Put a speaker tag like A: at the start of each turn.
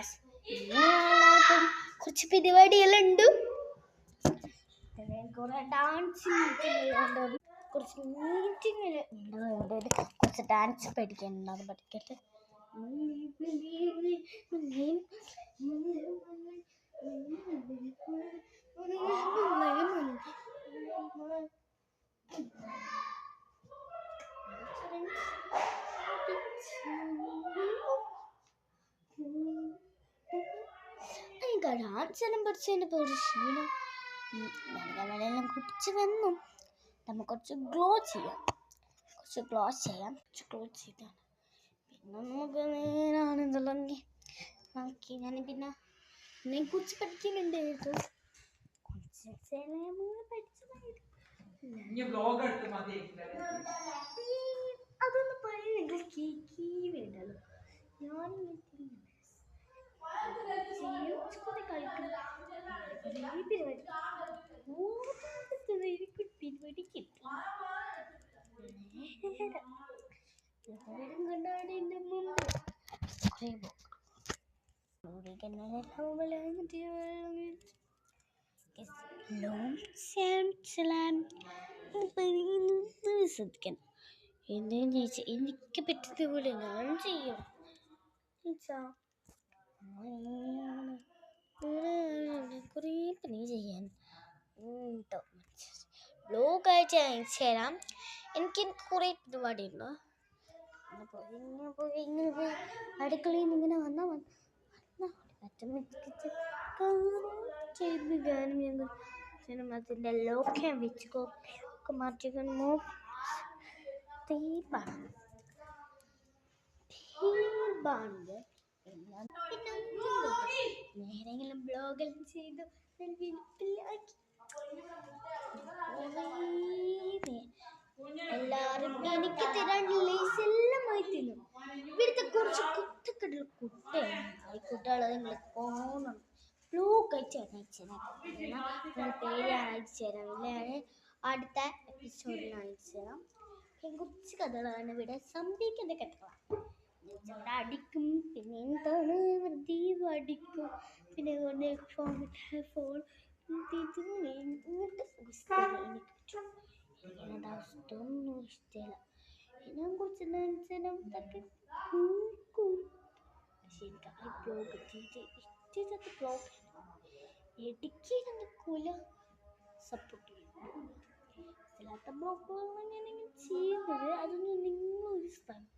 A: Guys, എല്ലാവർക്കും കുറച്ച് പരിപാടിയെല്ലാം ഉണ്ട്. കുറെ ഡാൻസിങ്, കുറച്ച് മീറ്റിങ്ങിൽ ഉണ്ട്, കുറച്ച് ഡാൻസ് പഠിക്കാനുണ്ട്. അത് പഠിക്കട്ടെ. ഡാൻസെല്ലാം പഠിച്ചതിൻ്റെ പേര് ക്ഷീണം. വെള്ളം കുടിച്ച് വന്നു. നമുക്ക് കുറച്ച് ഗ്ലോ ചെയ്യാം. ചെയ്താണ്. പിന്നെ നമുക്ക് നേരാണെന്നുള്ളെങ്കിൽ നോക്കി ഞാൻ പിന്നെ കുറിച്ച് പഠിക്കുന്നുണ്ടായിരുന്നു. അതൊന്നും പറയുന്നില്ല. വേണ്ടല്ലോ. ശ്രദ്ധിക്കണം. എന്തെങ്കിലും ചോദിച്ചാൽ എനിക്ക് പറ്റുന്ന പോലെ ഞാൻ ചെയ്യും. കുറേ പണി ചെയ്യാൻ ബ്ലോഗായിട്ട് അയച്ചു തരാം. എനിക്ക് കുറേ പരിപാടിയുണ്ട്. ഇങ്ങനെ പോയി അടുക്കളയിൽ നിന്ന് ഇങ്ങനെ വന്നാൽ ചെയ്ത് ഞാനും അതിൻ്റെ ലോക്കം വെച്ച് ഒക്കെ മാറ്റിക്കുന്നു. നേരെങ്കിലും ബ്ലോഗെല്ലാം ചെയ്തു എല്ലാരും എനിക്ക് തരാനുള്ള എല്ലാം തിന്നു. ഇവിടുത്തെ കുറച്ച് കുട്ടികളുടെ കുട്ടികളെ നിങ്ങൾ പോകണം. ബ്ലോഗ് അയച്ചു തരാം. അടുത്ത എപ്പിസോഡിൽ അയച്ചു തരാം. കുറച്ച് കഥകളാണ് ഇവിടെ സംഭവിക്കേണ്ട കഥകളാണ്. അടിക്കും, പിന്നെ എന്താണ് വെറുതെ അടിക്കും, പിന്നെ ഫോൺ ഒന്നും ഇഷ്ടമില്ല. ഞാൻ കുറച്ച് ഡാൻസിനൊക്കെ നോക്കും. പക്ഷെ എനിക്ക് ആ ബ്ലോഗ് ഇഷ്ടത്തെ ബ്ലോഗ് ഇടുക്കിയുടെ നിൽക്കൂല. സപ്പോർട്ട് ചെയ്യും. ബ്ലോഗുകളാണ് ഞാനിങ്ങനെ ചെയ്യുന്നത്. അതൊന്നും നിങ്ങളൊരു സ്ഥലം